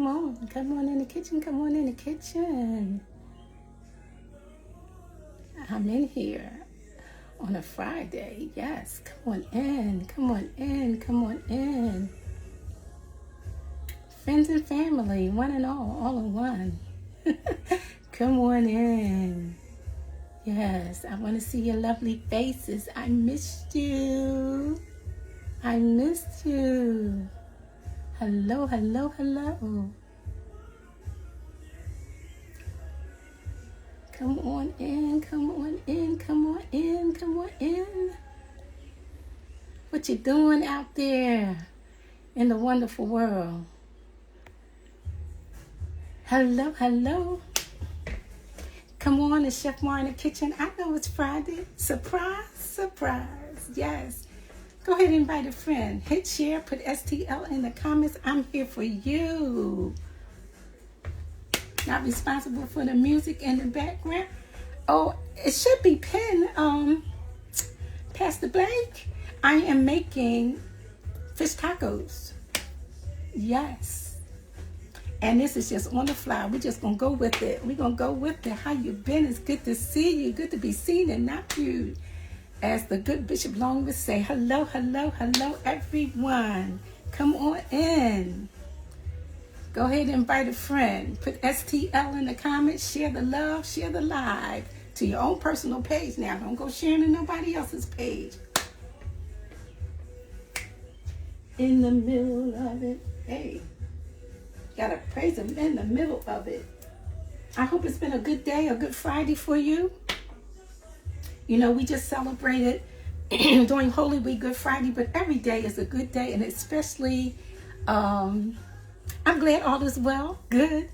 Come on in the kitchen, come on in the kitchen. I'm in here on a Friday. Yes, come on in, come on in, come on in. Friends and family, one and all in one. Come on in. Yes, I want to see your lovely faces. I missed you. I missed you. Hello, hello, hello. Come on in, come on in, come on in, come on in. What you doing out there in the wonderful world? Hello, hello. Come on, it's Chef Mar in the kitchen. I know it's Friday. Surprise, surprise. Yes. Go ahead and invite a friend. Hit share, put STL in the comments. I'm here for you. Not responsible for the music in the background. Oh, it should be pinned. Pastor Blake, I am making fish tacos. Yes. And this is just on the fly. We're just going to go with it. We're going to go with it. How you been? It's good to see you. Good to be seen and not viewed. As the good Bishop Long would say, hello, hello, hello, everyone. Come on in. Go ahead and invite a friend. Put STL in the comments. Share the love. Share the live to your own personal page now. Don't go sharing to nobody else's page. In the middle of it. Hey, gotta praise him in the middle of it. I hope it's been a good day, a good Friday for you. You know, we just celebrated during Holy Week, Good Friday, but every day is a good day, and especially, I'm glad all is well, good.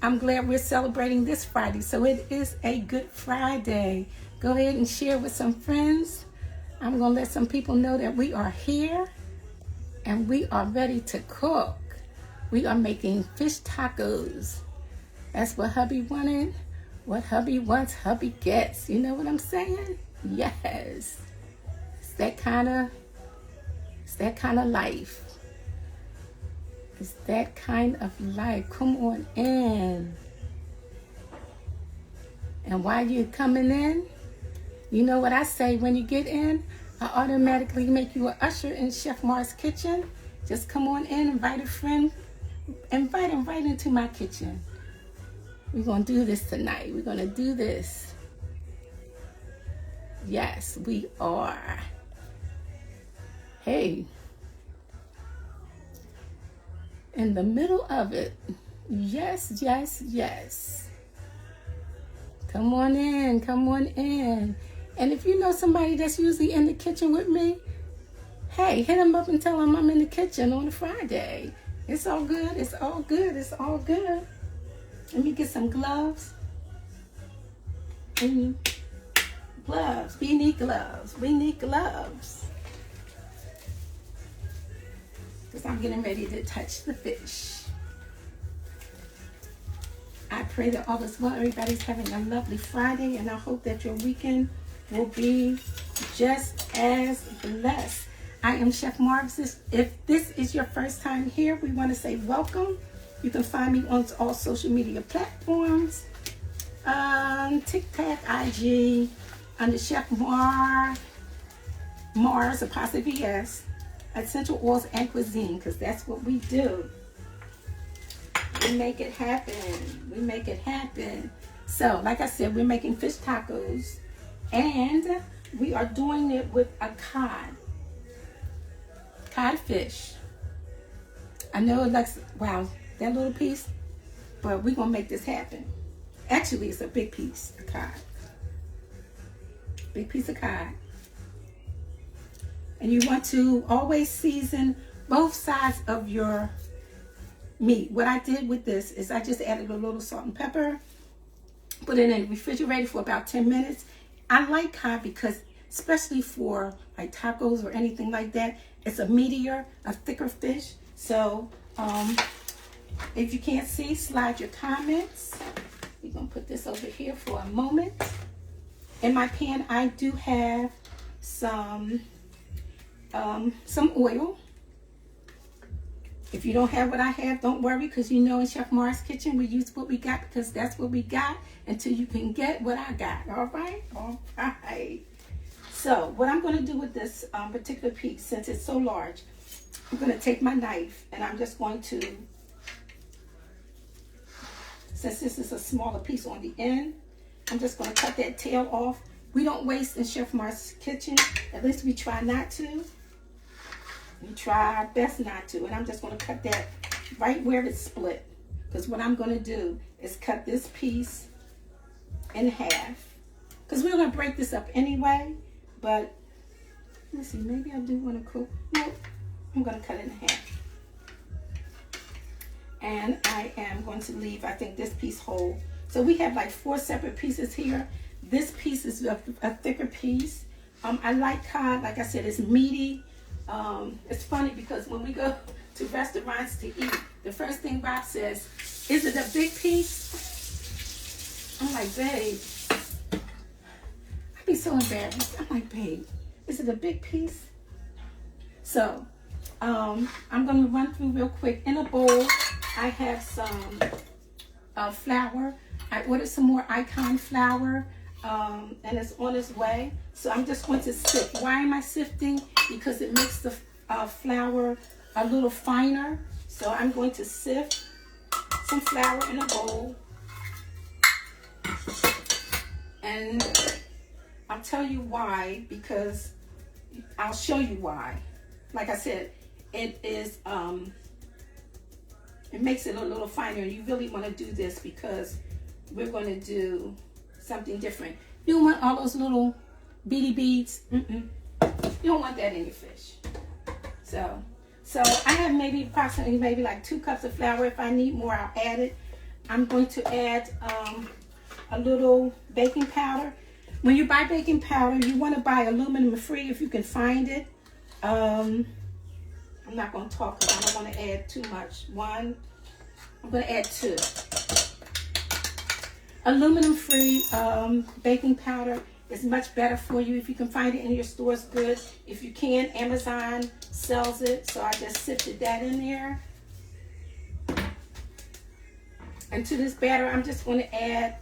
I'm glad we're celebrating this Friday, so it is a Good Friday. Go ahead and share with some friends. I'm going to let some people know that we are here, and we are ready to cook. We are making fish tacos. That's what hubby wanted. What hubby wants, hubby gets. You know what I'm saying? Yes. It's that kind of life. It's that kind of life. Come on in. And while you're coming in, you know what I say when you get in? I automatically make you an usher in Chef Mar's kitchen. Just come on in, invite a friend, invite him right into my kitchen. We're going to do this tonight. We're going to do this. Yes, we are. Hey. In the middle of it. Yes, yes, yes. Come on in. Come on in. And if you know somebody that's usually in the kitchen with me, hey, hit them up and tell them I'm in the kitchen on a Friday. It's all good. It's all good. It's all good. Let me get some gloves. Gloves. We need gloves. We need gloves. Because I'm getting ready to touch the fish. I pray that all is well. Everybody's having a lovely Friday. And I hope that your weekend will be just as blessed. I am Chef Marvis. If this is your first time here, we want to say welcome. You can find me on all social media platforms. TikTok, IG, under Chef Mars, apostrophe S, Essential Oils and Cuisine, because that's what we do. We make it happen. We make it happen. So, like I said, we're making fish tacos, and we are doing it with a codfish. I know it looks, wow, that little piece, but we're going to make this happen. Actually, it's a big piece of cod. Big piece of cod. And you want to always season both sides of your meat. What I did with this is I just added a little salt and pepper, put it in the refrigerator for about 10 minutes. I like cod because, especially for like tacos or anything like that, it's a meatier, a thicker fish. So, if you can't see, slide your comments. We're going to put this over here for a moment. In my pan, I do have some oil. If you don't have what I have, don't worry, because you know in Chef Mars Kitchen, we use what we got because that's what we got until you can get what I got. All right? All right. So what I'm going to do with this particular piece, since it's so large, I'm going to take my knife and I'm just going to, since this is a smaller piece on the end, I'm just going to cut that tail off. We don't waste in Chef Mars Kitchen. At least we try not to. We try our best not to. And I'm just going to cut that right where it's split. Because what I'm going to do is cut this piece in half. Because we're going to break this up anyway. But, let's see, maybe I do want to cook. Nope, I'm going to cut it in half. And I am going to leave, I think, this piece whole. So we have like 4 separate pieces here. This piece is a thicker piece. I like cod, like I said, it's meaty. It's funny because when we go to restaurants to eat, the first thing Rob says, is it a big piece? I'm like, babe, I'd be so embarrassed. I'm like, babe, is it a big piece? So, I'm going to run through real quick. In a bowl, I have some flour. I ordered some more Icon flour, and it's on its way. So I'm just going to sift. Why am I sifting? Because it makes the flour a little finer. So I'm going to sift some flour in a bowl. And I'll tell you why, because I'll show you why. Like I said, it is, it makes it a little finer. You really want to do this because we're going to do something different. You don't want all those little beady beads. You don't want that in your fish. So I have approximately like 2 cups of flour. If I need more, I'll add it. I'm going to add a little baking powder. When you buy baking powder, you want to buy aluminum free if you can find it. I'm not going to talk because I don't want to add too much. 1, I'm going to add 2. Aluminum free baking powder is much better for you. If you can find it in your stores, good. If you can, Amazon sells it. So I just sifted that in there. And to this batter, I'm just going to add,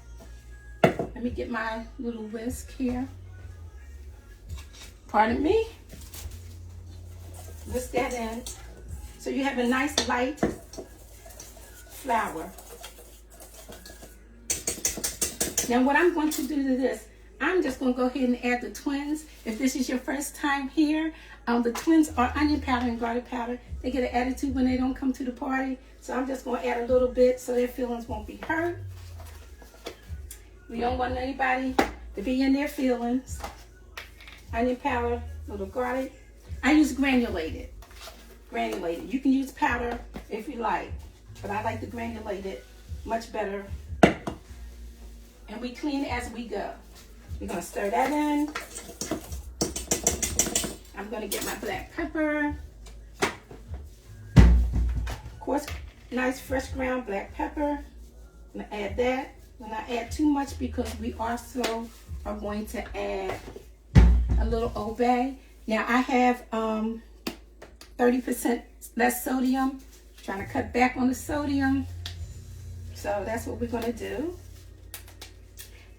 let me get my little whisk here. Pardon me. Whisk that in. So you have a nice light flour. Now what I'm going to do to this, I'm just going to go ahead and add the twins. If this is your first time here, the twins are onion powder and garlic powder. They get an attitude when they don't come to the party. So I'm just going to add a little bit so their feelings won't be hurt. We don't want anybody to be in their feelings. Onion powder, little garlic. I use granulated. Granulated. You can use powder if you like, but I like the granulated much better. And we clean as we go. We're going to stir that in. I'm going to get my black pepper. Of course, nice fresh ground black pepper. I'm going to add that. I'm not add too much because we also are going to add a little Old Bay. Now I have 30% less sodium. I'm trying to cut back on the sodium. So that's what we're going to do.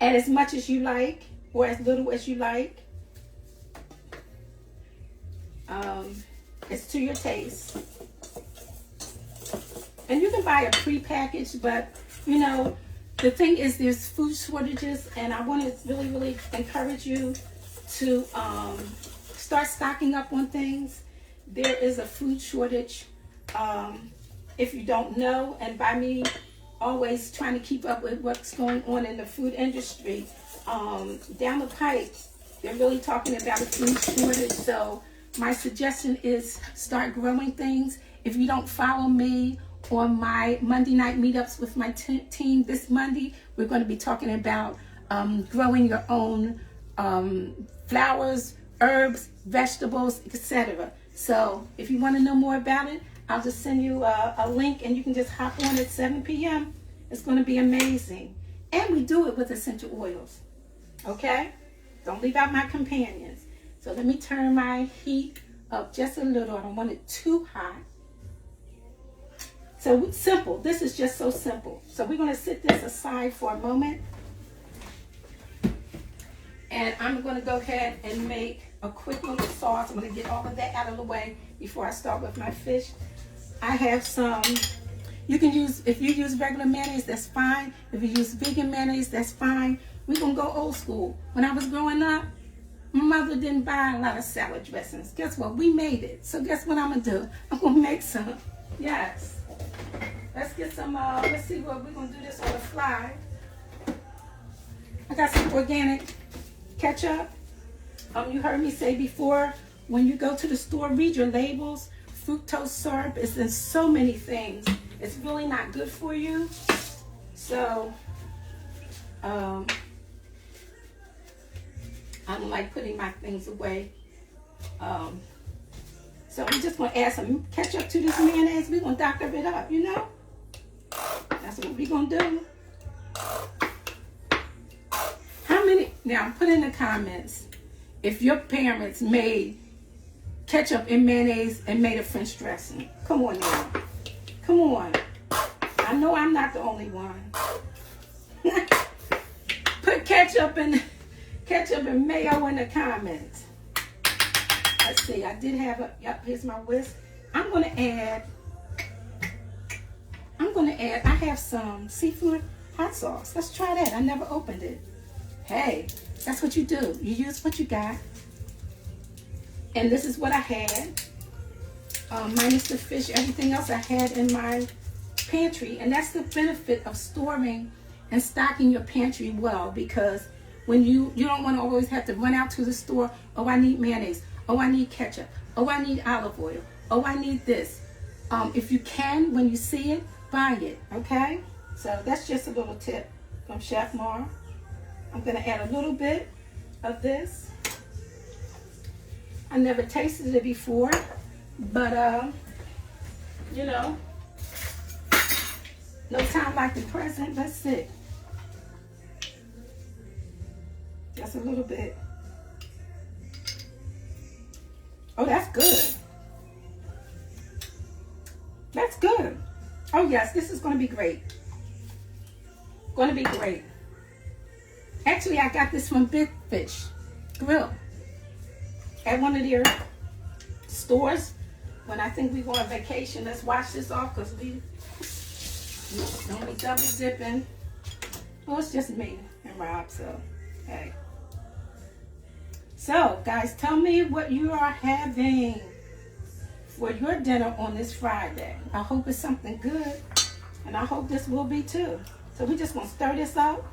Add as much as you like or as little as you like. It's to your taste. And you can buy a pre-packaged, but you know, the thing is there's food shortages, and I want to really encourage you to start stocking up on things. There is a food shortage, if you don't know, and by me always trying to keep up with what's going on in the food industry, down the pike, they're really talking about a food shortage. So my suggestion is start growing things. If you don't follow me on my Monday night meetups with my team this Monday, we're going to be talking about growing your own flowers, herbs, vegetables, etc. So if you want to know more about it, I'll just send you a link and you can just hop on at 7 p.m. It's going to be amazing. And we do it with essential oils. Okay? Don't leave out my companions. So let me turn my heat up just a little. I don't want it too hot. So simple. This is just so simple. So we're going to set this aside for a moment. And I'm going to go ahead and make a quick little sauce. I'm going to get all of that out of the way before I start with my fish. I have some, you can use, if you use regular mayonnaise, that's fine. If you use vegan mayonnaise, that's fine. We're going to go old school. When I was growing up, my mother didn't buy a lot of salad dressings. Guess what? We made it. So guess what I'm going to do? I'm going to make some. Yes. Let's get some, let's see what we're going to do this on the fly. I got some organic ketchup. You heard me say before, when you go to the store, read your labels. Fructose syrup is in so many things. It's really not good for you. So, I don't like putting my things away. So I'm just going to add some ketchup to this mayonnaise. We're going to doctor it up, you know? That's what we're going to do. How many, now put in the comments if your parents made ketchup and mayonnaise and made a French dressing. Come on now. Come on. I know I'm not the only one. Put ketchup and mayo in the comments. Let's see, I did have a, yep, here's my whisk. I'm going to add, I have some seafood hot sauce. Let's try that. I never opened it. Hey, that's what you do. You use what you got. And this is what I had. Minus the fish, everything else I had in my pantry. And that's the benefit of storing and stocking your pantry well, because when you don't want to always have to run out to the store. Oh, I need mayonnaise. Oh, I need ketchup. Oh, I need olive oil. Oh, I need this. If you can, when you see it, buy it. Okay? So that's just a little tip from Chef Mar. I'm going to add a little bit of this. I never tasted it before, but you know, no time like the present. Let's see. Just a little bit. Oh, that's good. That's good. Oh yes, this is going to be great. Going to be great. Actually, I got this from Big Fish Grill at one of their stores. When I think we go on vacation, let's wash this off because we don't be double dipping. Well, it's just me and Rob, so hey. So, guys, tell me what you are having for your dinner on this Friday. I hope it's something good, and I hope this will be too. So we just gonna stir this up.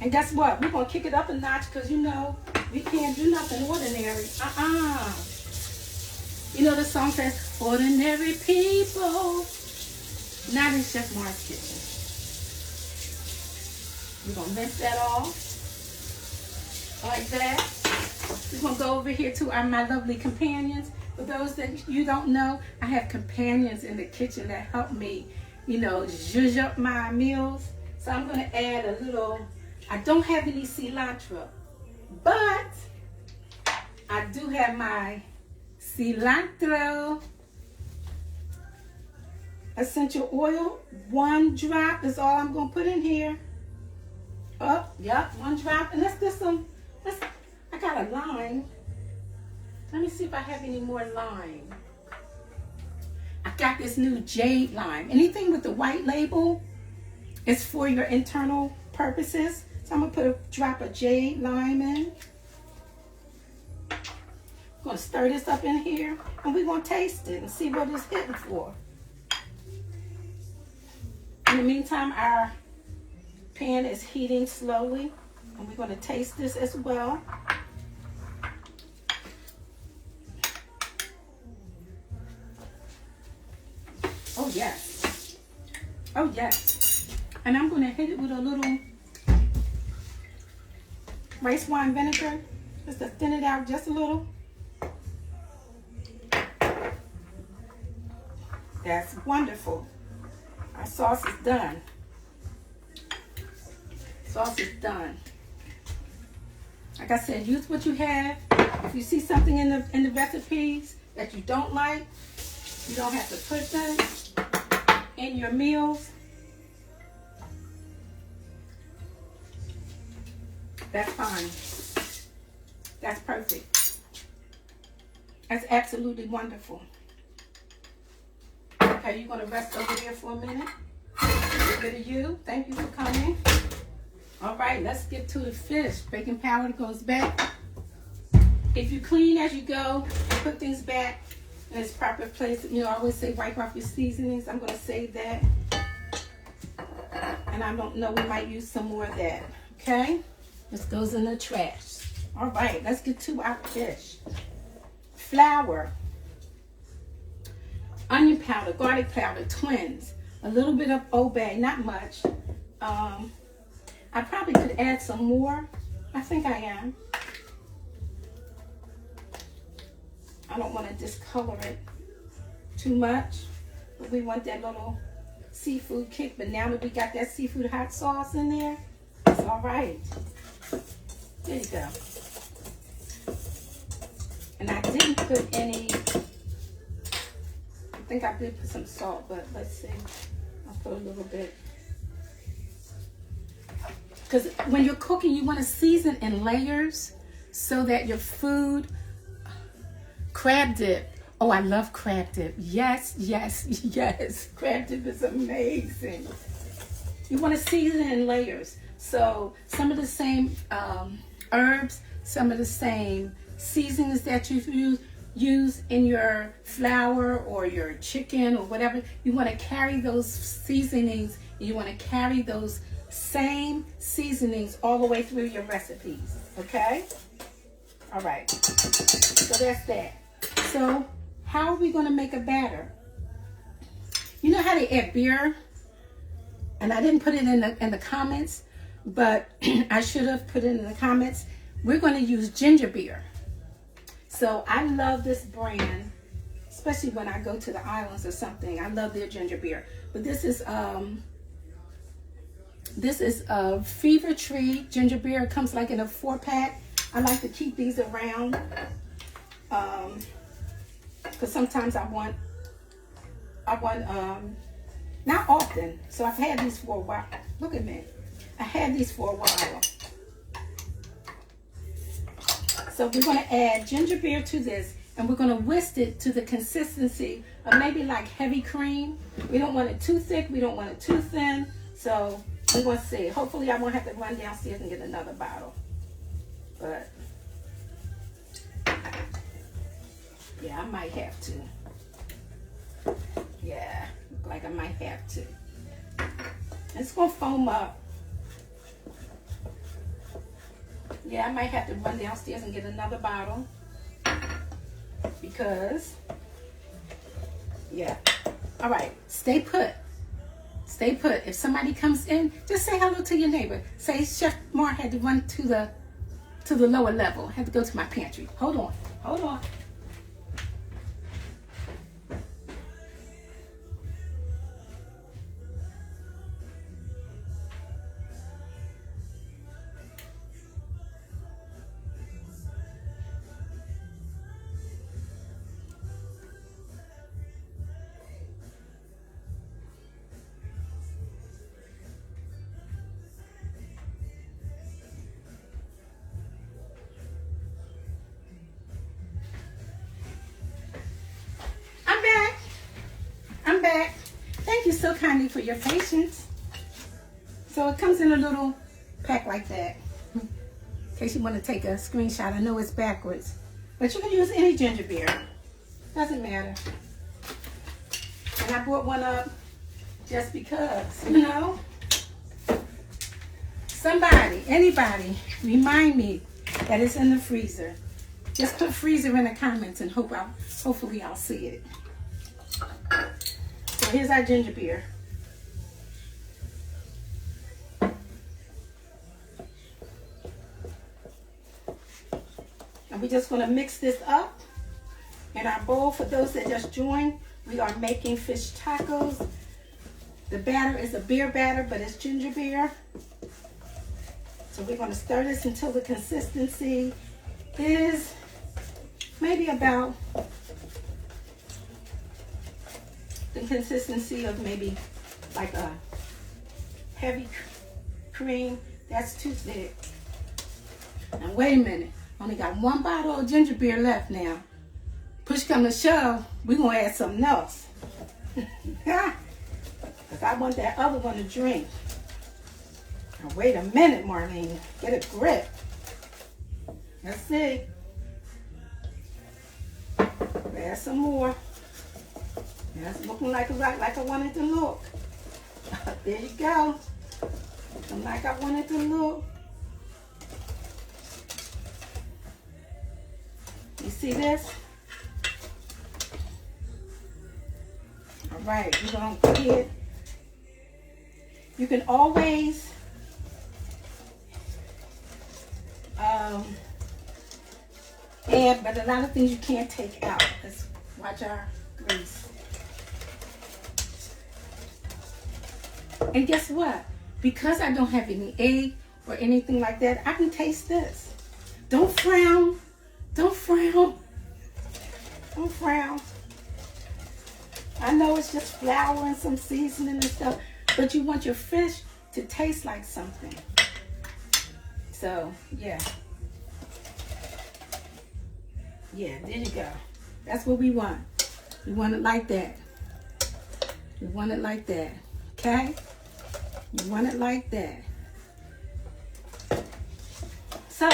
And guess what? We're going to kick it up a notch because, you know, we can't do nothing ordinary. You know the song says, ordinary people. Not in Chef Mar's kitchen. We're going to rinse that off. Like that. We're going to go over here to my lovely companions. For those that you don't know, I have companions in the kitchen that help me, you know, zhuzh up my meals. So I'm going to add a little... I don't have any cilantro, but I do have my cilantro essential oil. 1 drop is all I'm going to put in here. Oh, yep, 1 drop. And let's get some, I got a lime. Let me see if I have any more lime. I got this new jade lime. Anything with the white label is for your internal purposes. So I'm going to put a drop of jade lime in. I'm going to stir this up in here, and we're going to taste it and see what it's hitting for. In the meantime, our pan is heating slowly, and we're going to taste this as well. Oh, yes. Oh, yes. And I'm going to hit it with a little rice wine vinegar, just to thin it out just a little. That's wonderful. Our sauce is done. Sauce is done. Like I said, use what you have. If you see something in the recipes that you don't like, you don't have to put them in your meals. That's fine. That's perfect. That's absolutely wonderful. Okay, you're going to rest over there for a minute. Get rid of you. Thank you for coming. All right, let's get to the fish. Baking powder goes back. If you clean as you go, put things back in its proper place. You know, I always say wipe off your seasonings. I'm going to save that. And I don't know, we might use some more of that. Okay? This goes in the trash. All right, let's get to our fish. Flour, onion powder, garlic powder, twins, a little bit of Old Bay, not much. I probably could add some more. I think I am. I don't want to discolor it too much, but we want that little seafood kick. But now that we got that seafood hot sauce in there, it's all right. There you go. And I didn't put any, I think I did put some salt, but let's see. I'll put a little bit. Because when you're cooking, you want to season in layers so that your food, crab dip. Oh, I love crab dip. Yes, yes, yes. Crab dip is amazing. You want to season in layers. So some of the same herbs, some of the same seasonings that you use in your flour or your chicken or whatever, you want to carry those seasonings, and you want to carry those same seasonings all the way through your recipes. Okay? All right. So that's that. So how are we going to make a batter? You know how they add beer? And I didn't put it in the comments, but I should have put it in the comments. We're going to use ginger beer. So I love this brand, especially when I go to the islands or something. I love their ginger beer. But this is Fever Tree ginger beer. It comes like in a 4-pack. I like to keep these around because sometimes I want not often. So I've had these for a while. Look at me. I had these for a while. So we're going to add ginger beer to this, and we're going to whisk it to the consistency of maybe like heavy cream. We don't want it too thick. We don't want it too thin. So we're going to see. Hopefully I won't have to run downstairs and get another bottle. But yeah, I might have to. Yeah, look like I might have to. It's going to foam up. Yeah, I might have to run downstairs and get another bottle because, yeah. All right, stay put. Stay put. If somebody comes in, just say hello to your neighbor. Say Chef Mar had to run to the lower level. Had to go to my pantry. Hold on. Hold on. I'm back. Thank you so kindly for your patience. So it comes in a little pack like that. In case you want to take a screenshot. I know it's backwards. But you can use any ginger beer. Doesn't matter. And I brought one up just because, you know. Somebody, anybody, remind me that it's in the freezer. Just put freezer in the comments and hopefully I'll see it. So here's our ginger beer. And we're just going to mix this up in our bowl. For those that just joined, we are making fish tacos. The batter is a beer batter, but it's ginger beer. So we're going to stir this until the consistency is maybe about the consistency of maybe like a heavy cream. That's too thick. Now wait a minute. Only got one bottle of ginger beer left now. Push come to shove, we're going to add something else. Because I want that other one to drink. Now wait a minute, Marlene. Get a grip. Let's see. Add some more. That's looking like I wanted to look. There you go. Looking like I wanted to look. You see this? All right, we're going to put it. You can always add, but a lot of things you can't take out. Let's watch our grease. And guess what? Because I don't have any egg or anything like that, I can taste this. Don't frown. Don't frown. Don't frown. I know it's just flour and some seasoning and stuff, but you want your fish to taste like something. So, yeah. Yeah, there you go. That's what we want. We want it like that. We want it like that. Okay? You want it like that. So,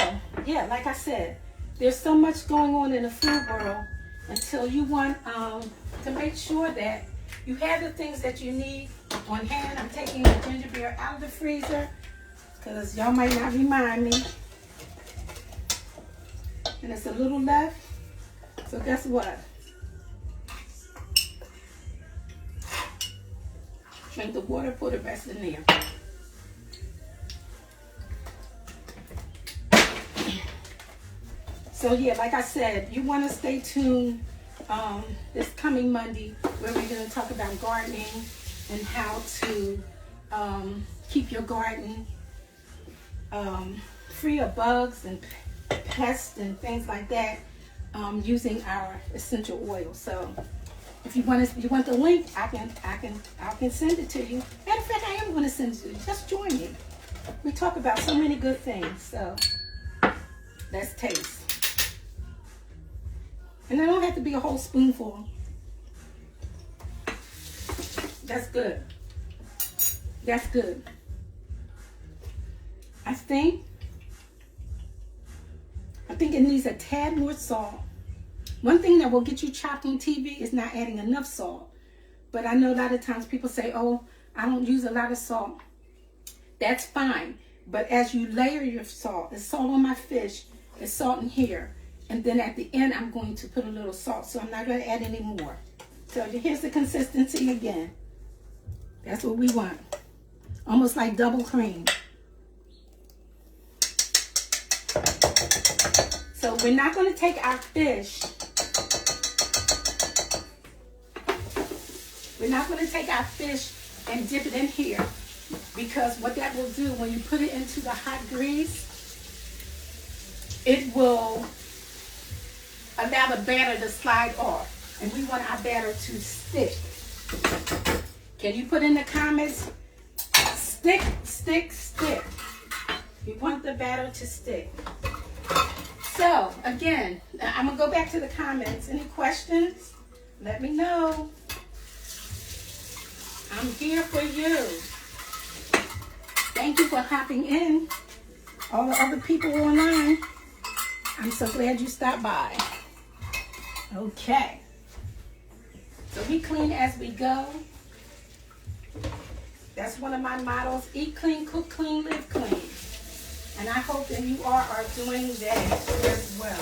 yeah, like I said, there's so much going on in the food world until you want to make sure that you have the things that you need on hand. I'm taking the ginger beer out of the freezer because y'all might not remind me. And it's a little left. So guess what? Drink the water, put the rest in there. So yeah, like I said, you want to stay tuned this coming Monday where we're going to talk about gardening and how to keep your garden free of bugs and pests and things like that using our essential oil. So if you want the link, I can send it to you. Matter of fact, I am going to send it to you. Just join me. We talk about so many good things. So let's taste. And it don't have to be a whole spoonful. That's good. That's good. I think it needs a tad more salt. One thing that will get you chopped on TV is not adding enough salt. But I know a lot of times people say, oh, I don't use a lot of salt. That's fine. But as you layer your salt, there's salt on my fish, there's salt in here. And then at the end, I'm going to put a little salt. So I'm not going to add any more. So here's the consistency again. That's what we want. Almost like double cream. So we're not going to take our fish. We're not going to take our fish and dip it in here. Because what that will do, when you put it into the hot grease, it will allow the batter to slide off. And we want our batter to stick. Can you put in the comments, stick, stick, stick. We want the batter to stick. So, again, I'm going to go back to the comments. Any questions? Let me know. I'm here for you. Thank you for hopping in. All the other people online, I'm so glad you stopped by. Okay. So we clean as we go. That's one of my mottos. Eat clean, cook clean, live clean. And I hope that you all are doing that as well.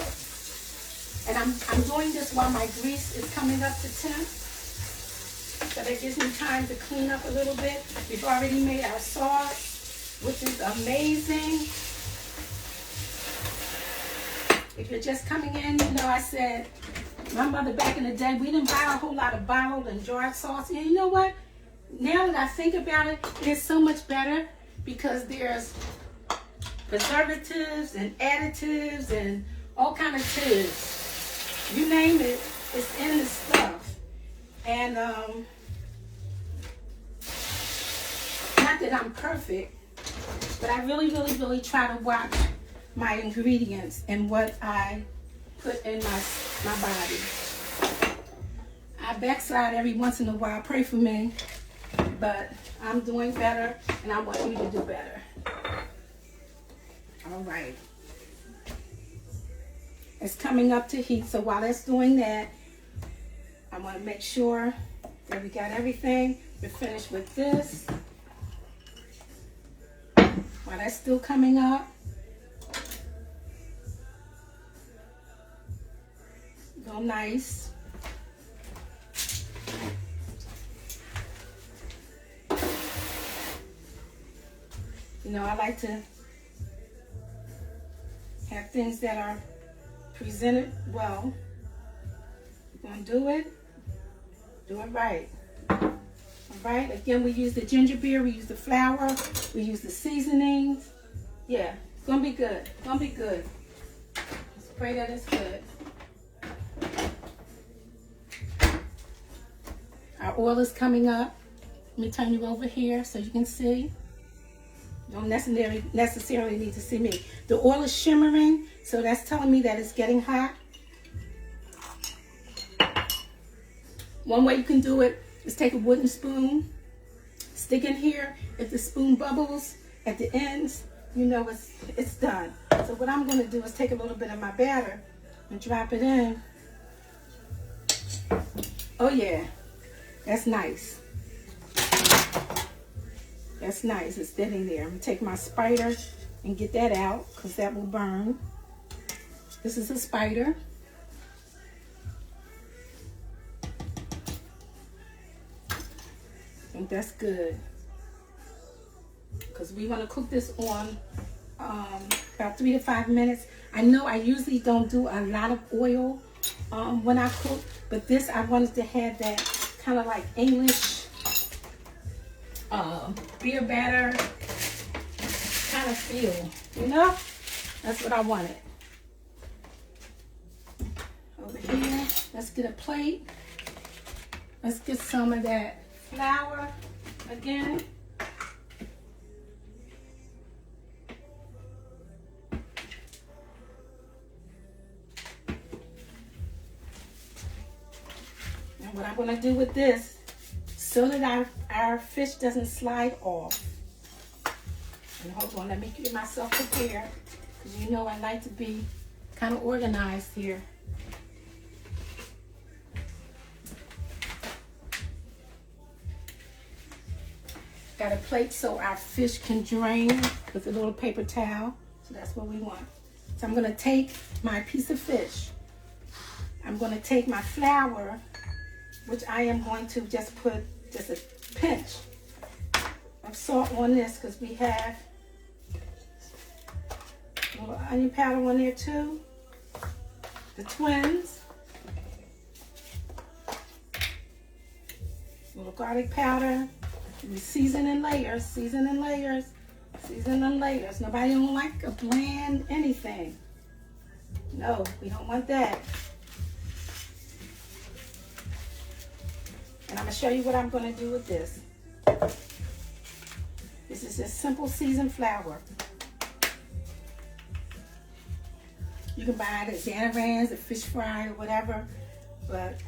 And I'm doing this while my grease is coming up to temp. So that gives me time to clean up a little bit. We've already made our sauce, which is amazing. If you're just coming in, you know I said, my mother back in the day, we didn't buy a whole lot of bottled and jarred sauce. And you know what? Now that I think about it, it's so much better because there's preservatives and additives and all kind of tips. You name it, it's in the stuff. And Not that I'm perfect, but I really, really, really try to watch my ingredients and what I put in my body. I backslide every once in a while. Pray for me. But I'm doing better, and I want you to do better. All right. It's coming up to heat, so while it's doing that, I want to make sure that we got everything. We're finished with this. While that's still coming up, go nice. You know, I like to have things that are presented well. You're gonna do it right. All right, again, we use the ginger beer, we use the flour, we use the seasonings. Yeah, it's gonna be good, it's gonna be good. Let's pray that it's good. Our oil is coming up. Let me turn you over here so you can see. You don't necessarily need to see me. The oil is shimmering, so that's telling me that it's getting hot. One way you can do it is take a wooden spoon, stick in here. If the spoon bubbles at the ends, you know it's done. So what I'm going to do is take a little bit of my batter and drop it in. Oh yeah, that's nice. That's nice, it's sitting there. I'm gonna take my spider and get that out because that will burn. This is a spider. I think that's good. Because we want to cook this on about 3 to 5 minutes. I know I usually don't do a lot of oil when I cook, but this I wanted to have that kind of like English beer batter kind of feel, you know? That's what I wanted. Over here, let's get a plate. Let's get some of that flour again. And what I'm gonna do with this, so that our fish doesn't slide off. And hold on, let me get myself prepared, because you know I like to be kind of organized here. Got a plate so our fish can drain with a little paper towel. So that's what we want. So I'm gonna take my piece of fish. I'm gonna take my flour, which I am going to just put just a pinch of salt on this, because we have a little onion powder on there too. The twins. A little garlic powder. We season in layers, season in layers, season in layers. Nobody don't like a bland anything. No, we don't want that. And I'm going to show you what I'm going to do with this. This is just simple seasoned flour. You can buy it at Danarans, at Fish Fry, or whatever, but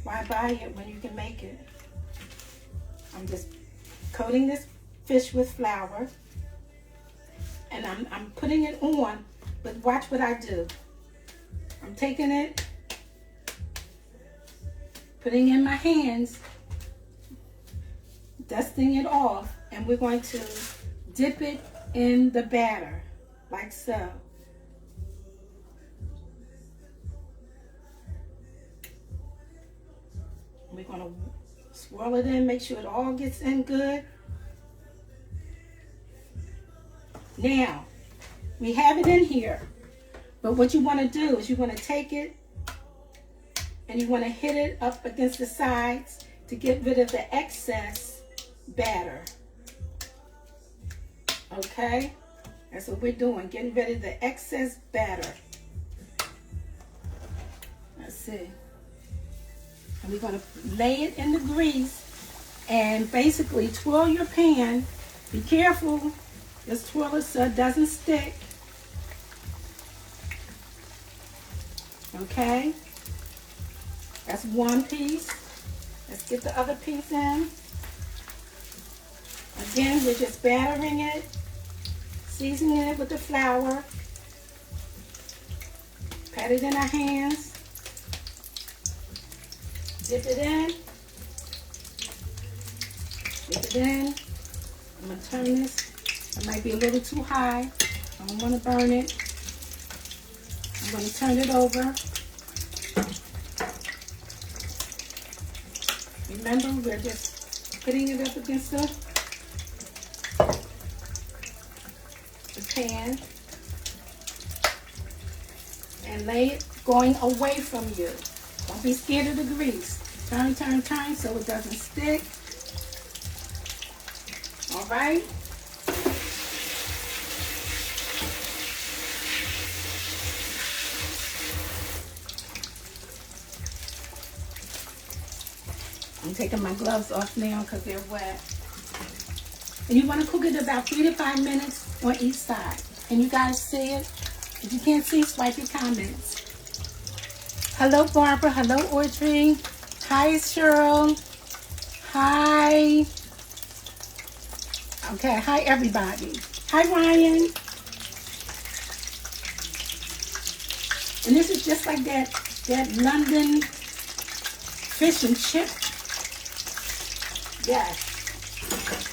why buy it when you can make it? I'm just coating this fish with flour, and I'm putting it on, but watch what I do. I'm taking it, putting it in my hands, dusting it off, and we're going to dip it in the batter, like so. We're going to swirl it in, make sure it all gets in good. Now, we have it in here, but what you want to do is you want to take it and you want to hit it up against the sides to get rid of the excess batter. Okay? That's what we're doing, getting rid of the excess batter. Let's see. And we're going to lay it in the grease And basically twirl your pan. Be careful. Just twirl it so it doesn't stick. Okay. That's one piece. Let's get the other piece in. Again, we're just battering it, seasoning it with the flour. Pat it in our hands. Dip it in. Dip it in. I'm going to turn this. It might be a little too high. I don't want to burn it. I'm going to turn it over. Remember, we're just putting it up against the pan and lay it going away from you. Don't be scared of the grease. Turn, turn, turn so it doesn't stick. All right. I'm taking my gloves off now because they're wet. And you want to cook it about 3 to 5 minutes on each side. Can you guys see it? If you can't see, swipe your comments. Hello, Barbara. Hello, Audrey. Hi, Cheryl. Hi. Okay, hi, everybody. Hi, Ryan. And this is just like that London fish and chip. Yes.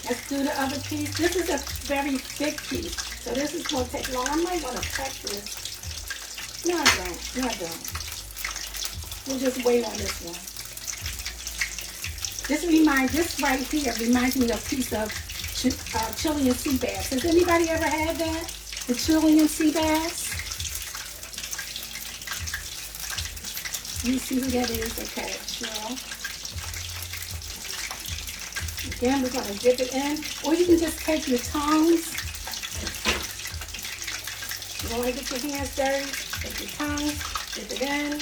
Let's do the other piece. This is a very thick piece, so this is going to take long. I might want to cut this. No, I don't. No, I don't. We'll just wait on this one. This right here reminds me of a piece of Chilean sea bass. Has anybody ever had that? The Chilean sea bass? Let me see who that is. Okay, sure. Again, we're going to dip it in. Or you can just take your tongs. You don't want to get your hands dirty. Take your tongs, dip it in.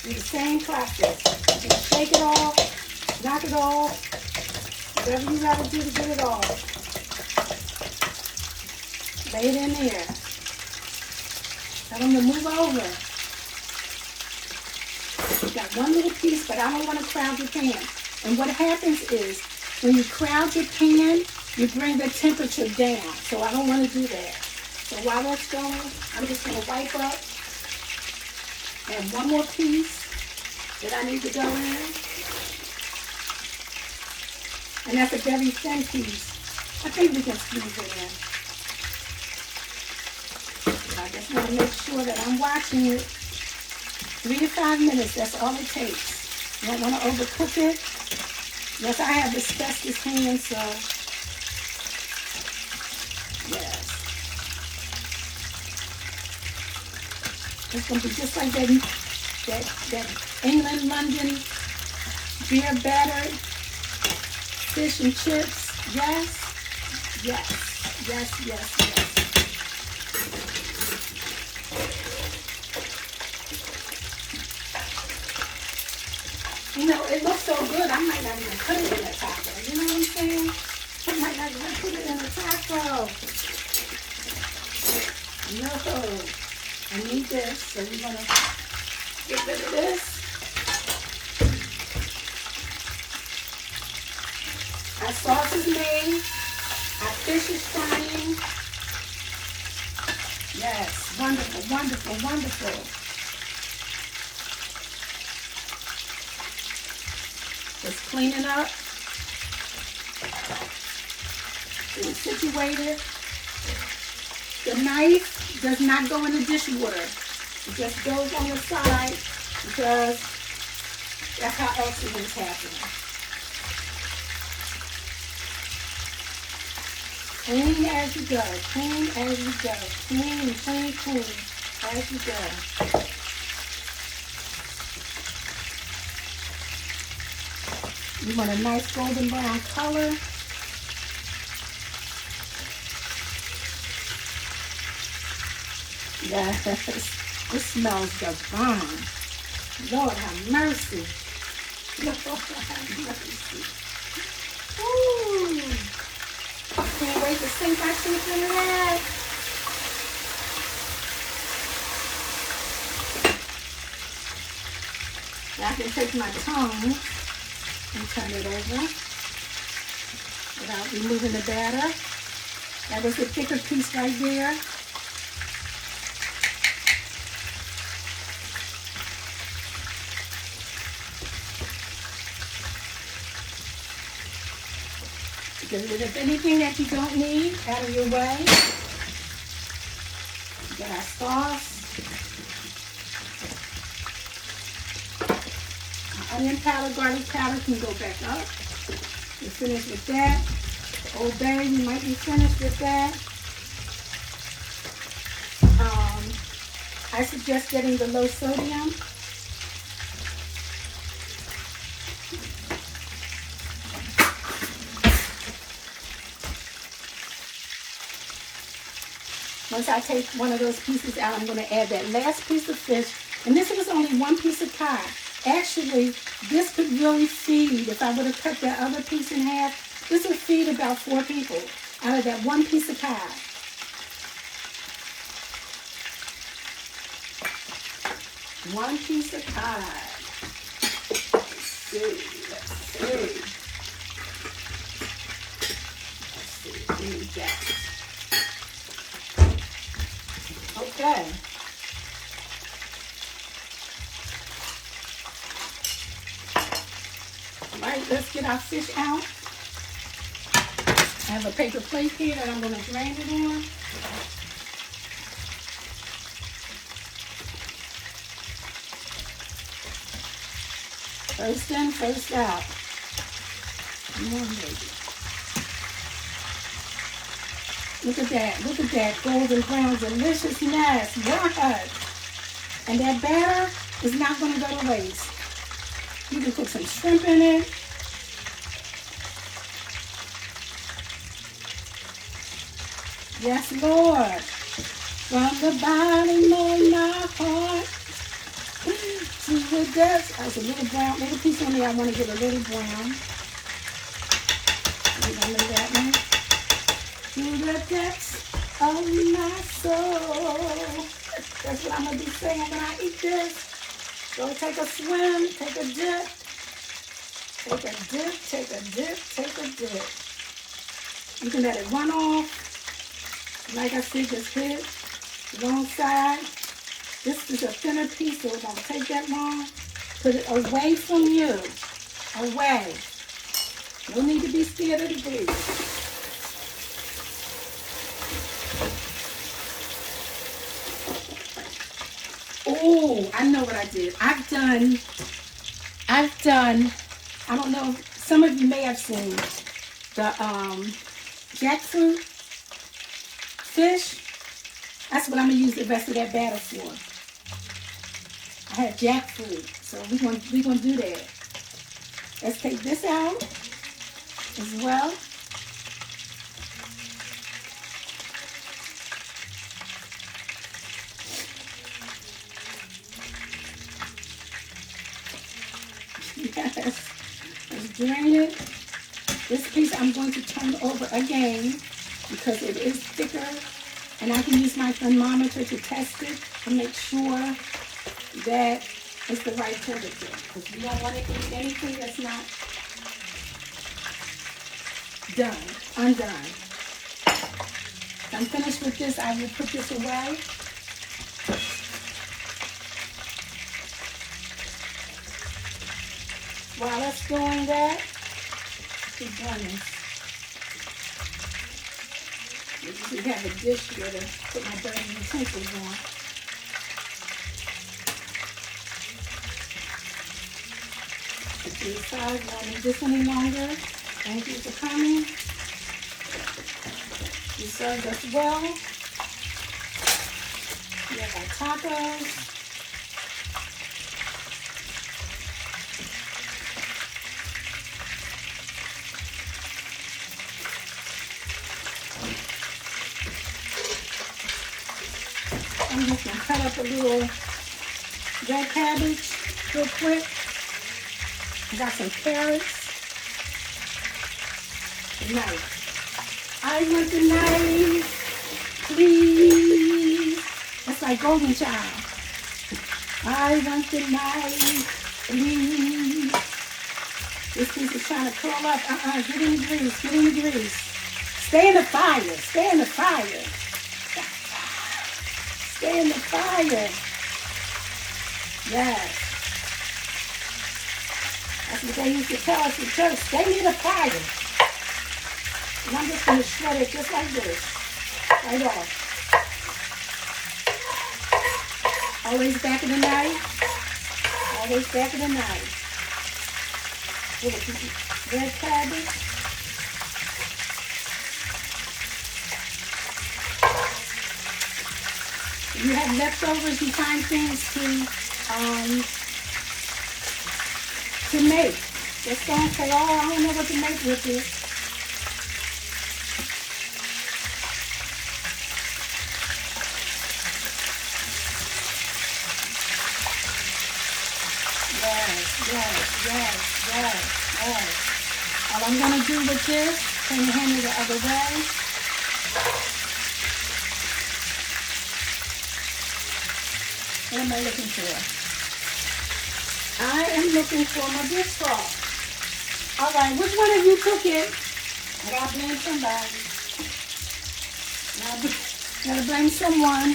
Do the same process. You can shake it off, knock it off, whatever you got to do to get it off. Lay it in there. Tell them to move over. You got one little piece, but I don't want to crowd your pan. And what happens is, when you crowd your pan, you bring the temperature down. So I don't want to do that. So while that's going, I'm just going to wipe up. And one more piece that I need to go in. And that's a very thin piece. I think we can squeeze it in. I just want to make sure that I'm watching it. 3 to 5 minutes, that's all it takes. You don't want to overcook it. Yes, I have asbestos hands, so yes. It's going to be just like that England, London, beer battered fish and chips. Yes, yes, yes, yes, yes. You know, it looks so good, I might not even put it in a taco. You know what I'm saying? I might not even put it in a taco. No. I need this, so we're going to get rid of this. Our sauce is made. Our fish is frying. Yes, wonderful, wonderful, wonderful. Just cleaning up, getting situated. The knife does not go in the dishwater. It just goes on the side because that's how accidents happen. Clean as you go, clean as you go, clean, clean, clean as you go. You want a nice golden brown color. Yes, this smells divine. Lord have mercy. Lord have mercy. Ooh. Can't wait to sink my teeth into that. Now I can take my tongue and turn it over without removing the batter. That was the thicker piece right there. Get rid of anything that you don't need out of your way. Get our sauce. Our onion powder, garlic powder can go back up. We're finished with that. Old Bay, you might be finished with that. I suggest getting the low sodium. Once I take one of those pieces out, I'm going to add that last piece of fish. And this was only one piece of cod. Actually, this could really feed, if I would have cut that other piece in half, this would feed about 4 people out of that one piece of cod. One piece of cod. Let's see. We need that. Okay. All right, let's get our fish out. I have a paper plate here that I'm going to drain it on. First in, first out. Come on, baby. Look at that golden brown deliciousness. What? And that batter is not going to go to waste. You can put some shrimp in it. Yes, Lord. From the bottom of my heart to the depths. There's a little brown, little piece on there. I want to get a little brown. Remember that one? To the depths of my soul. That's what I'm going to be saying when I eat this. Go take a swim, take a dip. Take a dip, take a dip, take a dip. You can let it run off. Like I said, just hit the wrong side. This is a thinner piece, so it won't take that long. Put it away from you. Away. No need to be scared of the grease. Oh, I know what I did. I've done, I don't know, some of you may have seen the jackfruit fish. That's what I'm going to use the rest of that batter for. I had jackfruit, so we're gonna do that. Let's take this out as well. Yes, let's drain it. This piece I'm going to turn over again because it is thicker, and I can use my thermometer to test it to make sure that it's the right temperature, because we don't want to eat anything that's not undone. If I'm finished with this, I will put this away. While that's doing that, keep doing this. We have a dish here to put my dirty utensils on. To the side, I don't need this any longer. Thank you for coming. You served us well. We have our tacos. I'm just going to cut up a little red cabbage real quick. I got some carrots. the knife. I want the knife, please. That's like Golden Child. I want the knife, please. This piece is trying to curl up. Get in the grease. Get in the grease. Stay in the fire. Stay in the fire. Stay in the fire. Yes. That's what they used to tell us in church. Stay near the fire. And I'm just going to shred it just like this. Right off. Always back of the knife. Always back of the knife. Red cabbage. If you have leftovers, you find things to make. Just don't say, oh, I don't know what to make with it. Yes. All I'm going to do with this, turn the handle the other way. What am I looking for? I am looking for my dish cloth. All right, which one of you took it? I got to blame somebody. Got to blame someone.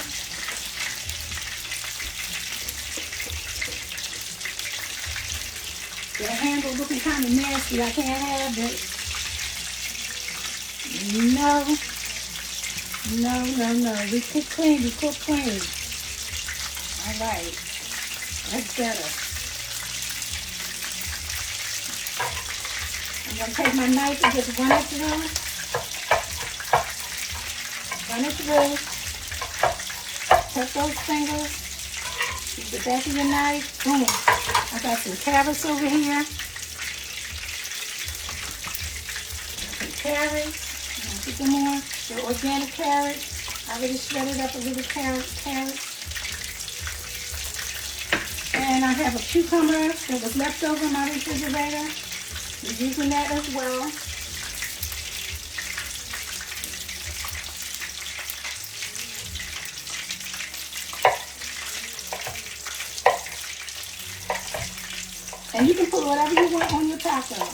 The handle looking kind of nasty. I can't have it. No. We cook clean. All right. That's better. I'm going to take my knife and just run it through. Cut those fingers. Use the back of your knife. Boom. I got some carrots over here. Some carrots. I'll put them more. They're organic carrots. I already shredded up a little carrots. And I have a cucumber that was left over in my refrigerator. We're using that as well. And you can put whatever you want on your taco.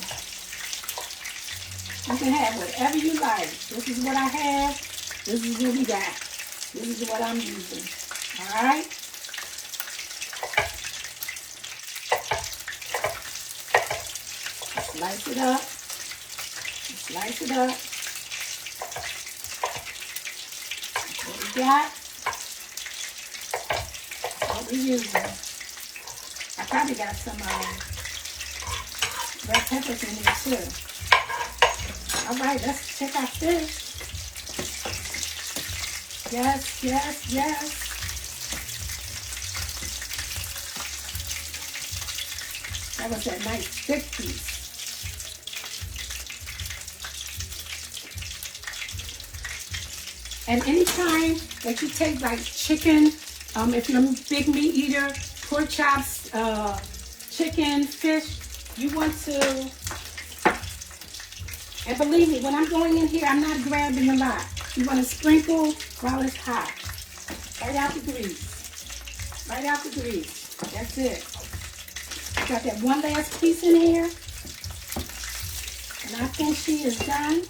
You can have whatever you like. This is what I have. This is what we got. This is what I'm using. All right? Slice it up. That's what we got. That's what we're using. I probably got some red peppers in here too. All right, let's check out this. Yes. That was that nice thick piece. And anytime that you take like chicken, if you're a big meat eater, pork chops, chicken, fish, you want to, and believe me, when I'm going in here, I'm not grabbing a lot. You want to sprinkle while it's hot. Right out the grease. That's it. Got that one last piece in here. And I think she is done.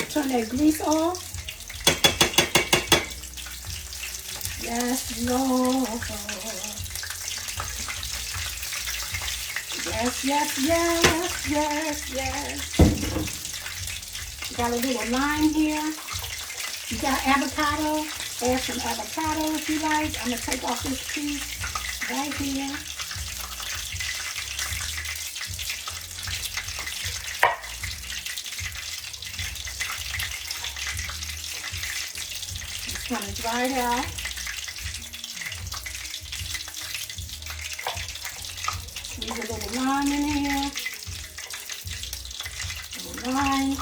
Turn that grease off. Yes, Lord. Yes. You got a little lime here. You got avocado. Add some avocado if you like. I'm going to take off this piece right here. Just kind of dry it out. Leave a little lime in here. A little lime.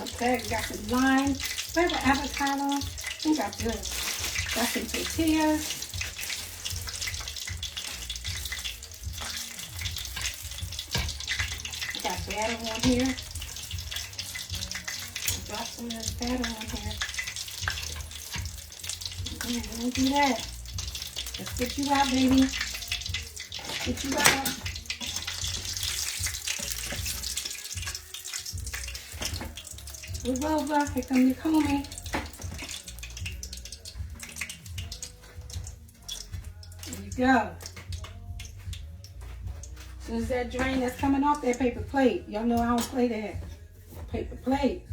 Okay, we got some lime. Where's the avocado? I think I do. Got some tortillas. batter on here. Drop some of this batter on here. Don't do that. Let's get you out, baby. Get you out. Move over. Here come your comb. There you go. As soon as that drain that's coming off that paper plate, y'all know I don't play that. Paper plate.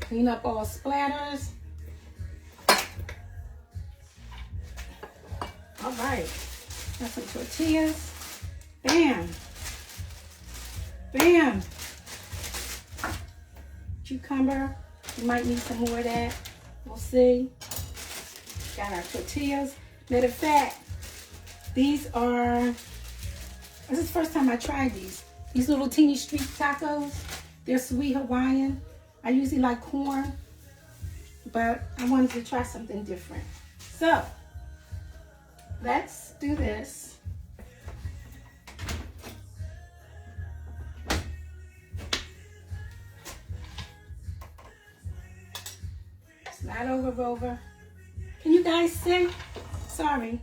Clean up all splatters. All right. Got some tortillas. Bam. Bam. Cucumber. You might need some more of that. We'll see. Got our tortillas. Matter of fact, this is the first time I tried these. These little teeny street tacos. They're sweet Hawaiian. I usually like corn, but I wanted to try something different. So, let's do this. Slide over. Can you guys see? Sorry.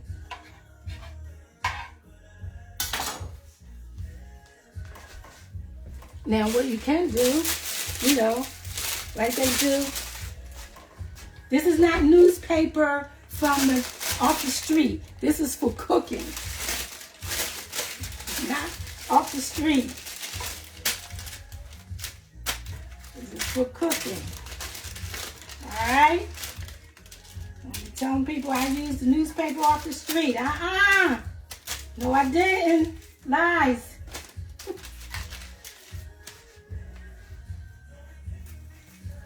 Now, what you can do, you know, like they do. This is not newspaper from off the street. This is for cooking. Not off the street. This is for cooking. All right? I'm telling people I used the newspaper off the street. No, I didn't. Lies.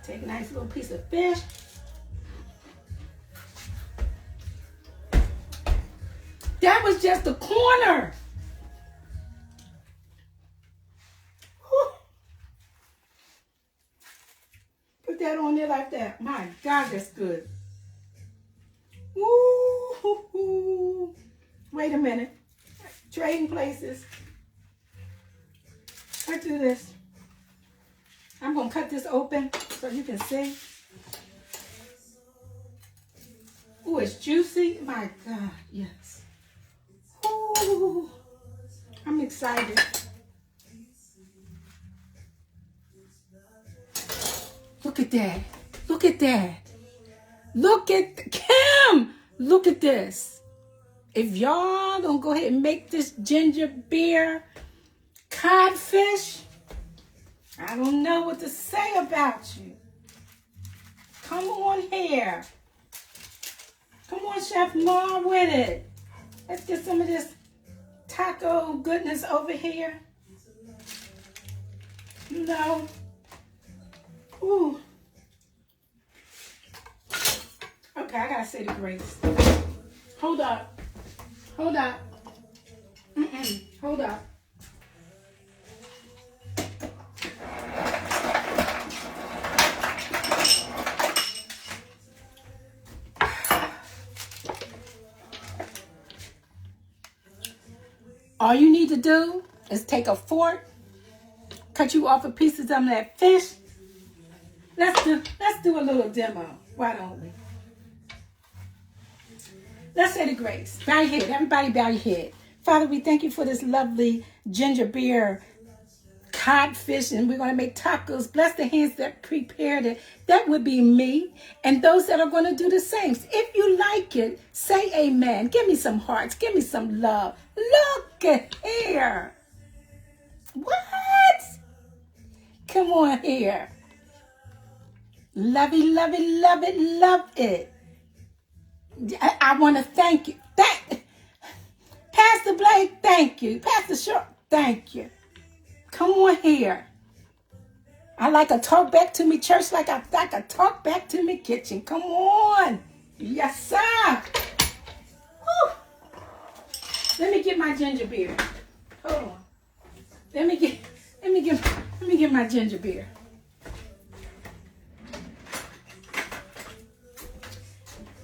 Take a nice little piece of fish. That was just a corner. Whew. Put that on there like that. My God, that's good. Woo. Wait a minute. Trading places. Let's do this. I'm going to cut this open so you can see. Ooh, it's juicy. My God, yes. Ooh, I'm excited. Look at that. Look at that. Look at Kim. Look at this. If y'all don't go ahead and make this ginger beer codfish, I don't know what to say about you. Come on here. Come on, Chef Ma, with it. Let's get some of this taco goodness over here. You know. Ooh. Okay, I gotta say the grace. Hold up. Hold up. Hold up. All you need to do is take a fork, cut you off a pieces of that fish. Let's do a little demo. Why don't we? Let's say the grace. Bow your head. Everybody bow your head. Father, we thank you for this lovely ginger beer codfish, and we're going to make tacos. Bless the hands that prepared it. That would be me and those that are going to do the same. If you like it, say amen. Give me some hearts. Give me some love. Look at here. What? Come on here. Love it, love it, love it, love it. I want to thank you. Pastor Blake, thank you. Pastor Short, thank you. Come on here. I like a talk back to me church like I like a talk back to me kitchen. Come on. Yes, sir. Whew. Let me get my ginger beer. Hold on. Let me get my ginger beer.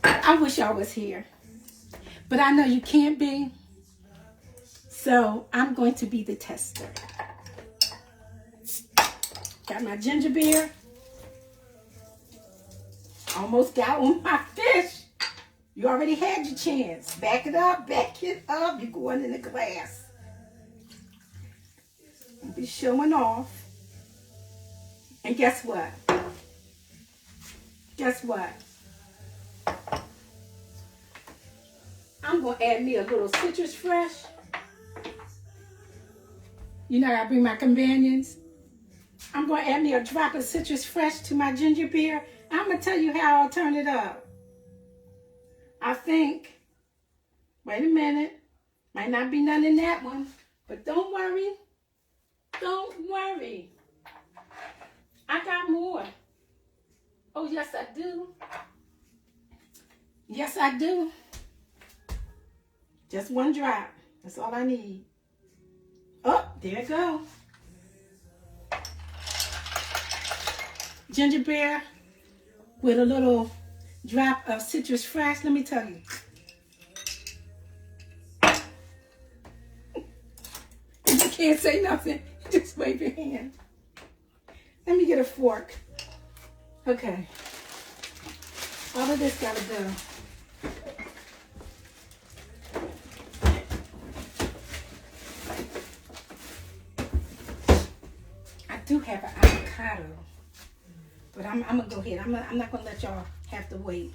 I wish y'all was here, but I know you can't be. So I'm going to be the tester. Got my ginger beer. Almost got on my fish. You already had your chance. Back it up, back it up. You're going in the glass. Don't be showing off. And guess what? Guess what? I'm going to add me a little citrus fresh. You know I bring my companions. I'm going to add me a drop of citrus fresh to my ginger beer. I'm going to tell you how I'll turn it up. I think, wait a minute, might not be none in that one, but don't worry. Don't worry. I got more. Oh, yes, I do. Yes, I do. Just one drop. That's all I need. Oh, there it go. Ginger beer with a little drop of citrus fresh. Let me tell you. You can't say nothing. Just wave your hand. Let me get a fork. Okay. All of this gotta go. I do have an avocado. But I'm gonna go ahead. I'm not gonna let y'all have to wait.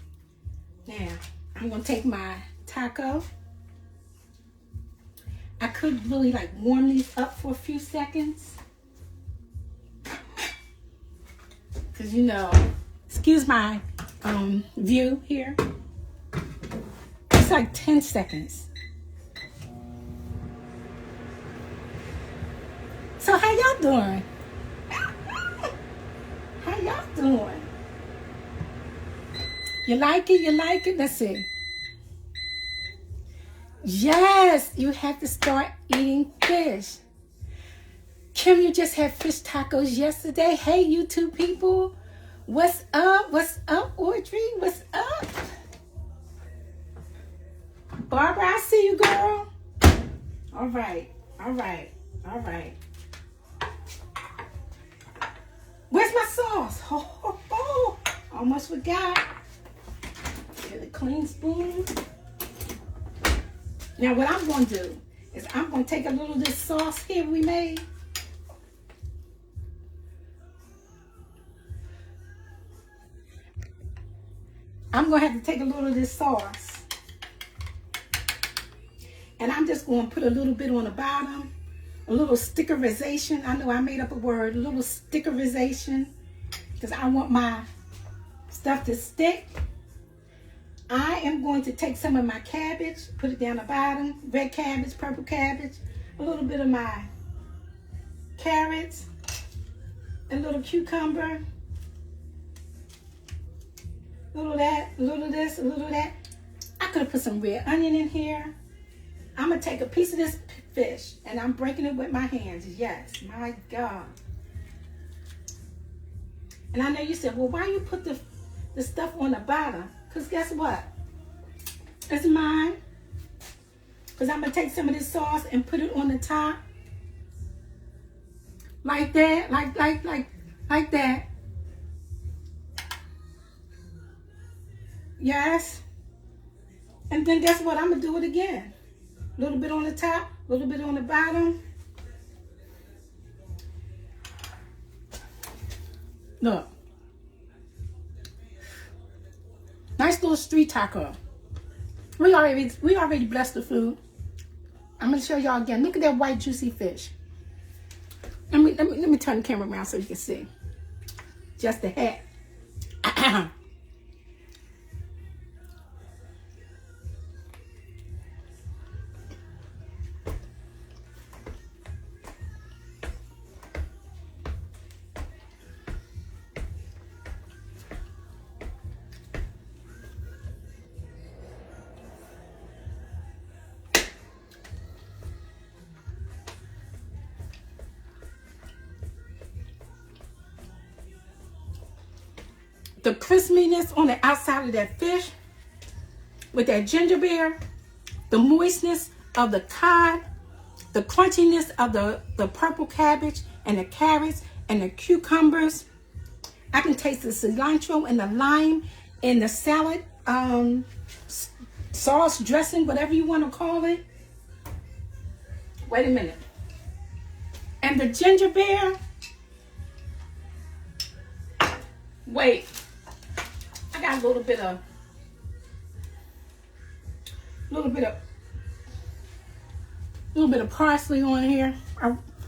Now, I'm gonna take my taco. I could really like warm these up for a few seconds. Cause you know, excuse my view here. It's like 10 seconds. So how y'all doing? How y'all doing? You like it? You like it? Let's see. Yes, you have to start eating fish. Kim, you just had fish tacos yesterday. Hey, YouTube people. What's up? What's up, Audrey? What's up? Barbara, I see you, girl. All right. All right. All right. Where's my sauce? Oh, almost forgot. Get a clean spoon. Now what I'm going to do is I'm going to take a little of this sauce here we made. I'm going to have to take a little of this sauce. And I'm just going to put a little bit on the bottom. A little stickerization. I know I made up a word. A little stickerization. Because I want my stuff to stick. I am going to take some of my cabbage. Put it down the bottom. Red cabbage, purple cabbage. A little bit of my carrots. A little cucumber. A little of that. A little of this. A little of that. I could have put some red onion in here. I'm going to take a piece of this fish and I'm breaking it with my hands. Yes, my God. And I know you said, well, why you put the stuff on the bottom? Because guess what? It's mine. Because I'm going to take some of this sauce and put it on the top. Like that. Like that. Yes. And then guess what? I'm going to do it again. A little bit on the top, a little bit on the bottom. Look. Nice little street taco. We already blessed the food. I'm gonna show y'all again. Look at that white juicy fish. Let me turn the camera around so you can see. Just the head. The crispiness on the outside of that fish with that ginger beer, the moistness of the cod, the crunchiness of the purple cabbage and the carrots and the cucumbers. I can taste the cilantro and the lime in the salad sauce, dressing, whatever you want to call it. Wait a minute. And the ginger beer. Wait. I got a little bit of parsley on here.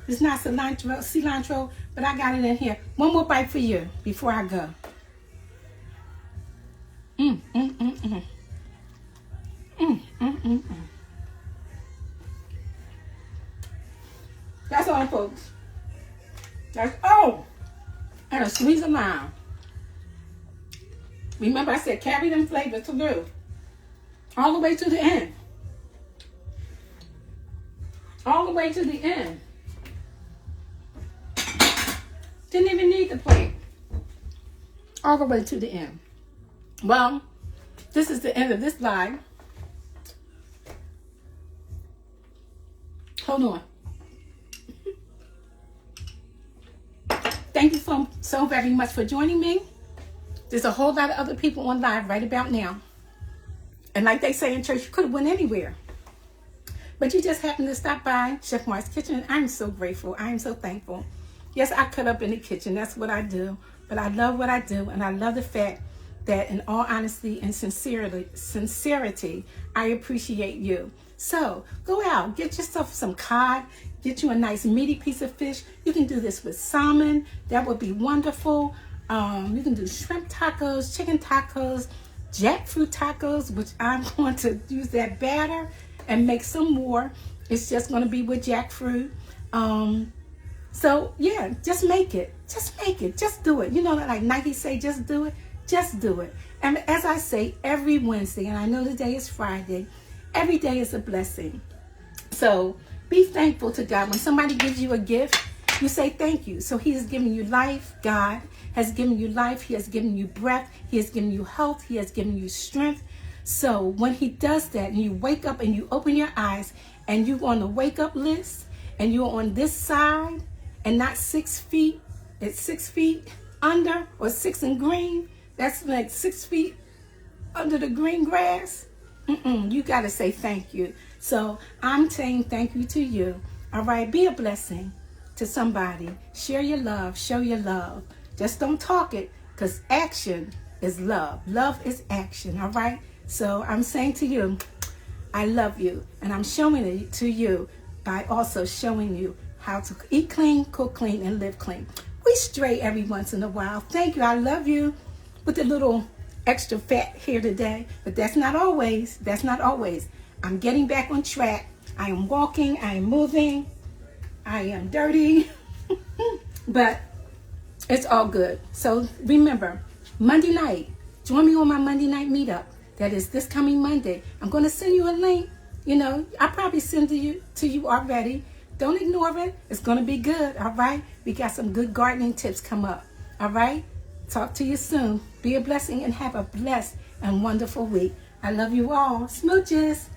It's not cilantro, but I got it in here. One more bite for you before I go. That's all, folks. That's all. And a squeeze of lime. Remember, I said carry them flavors through. All the way to the end. All the way to the end. Didn't even need the plate. All the way to the end. Well, this is the end of this live. Hold on. Thank you so very much for joining me. There's a whole lot of other people on live right about now. And like they say in church, you could have went anywhere. But you just happened to stop by Chef Mark's Kitchen. And I'm so grateful. I am so thankful. Yes, I cut up in the kitchen. That's what I do. But I love what I do. And I love the fact that in all honesty and sincerity, I appreciate you. So go out, get yourself some cod, get you a nice meaty piece of fish. You can do this with salmon. That would be wonderful. You can do shrimp tacos, chicken tacos, jackfruit tacos, which I'm going to use that batter and make some more. It's just going to be with jackfruit. So yeah, just make it. Just make it. Just do it. You know, like Nike say, just do it. Just do it. And as I say every Wednesday, and I know today is Friday, every day is a blessing. So be thankful to God. When somebody gives you a gift, you say thank you. So he has given you life. God has given you life. He has given you breath. He has given you health. He has given you strength. So when he does that and you wake up and you open your eyes and you're on the wake up list and you're on this side and not 6 feet, it's 6 feet under or 6 in green, that's like 6 feet under the green grass. You got to say thank you. So I'm saying thank you to you. All right. Be a blessing to somebody. Share your love. Show your love. Just don't talk it, because action is love. Love is action. All right. So I'm saying to you, I love you. And I'm showing it to you by also showing you how to eat clean, cook clean, and live clean. We stray every once in a while. Thank you. I love you. With a little extra fat here today, but that's not always. That's not always. I'm getting back on track. I am walking. I am moving. I am dirty, but it's all good. So remember, Monday night, join me on my Monday night meetup. That is this coming Monday. I'm going to send you a link. You know, I probably sent it to you already. Don't ignore it. It's going to be good. All right. We got some good gardening tips come up. All right. Talk to you soon. Be a blessing and have a blessed and wonderful week. I love you all. Smooches.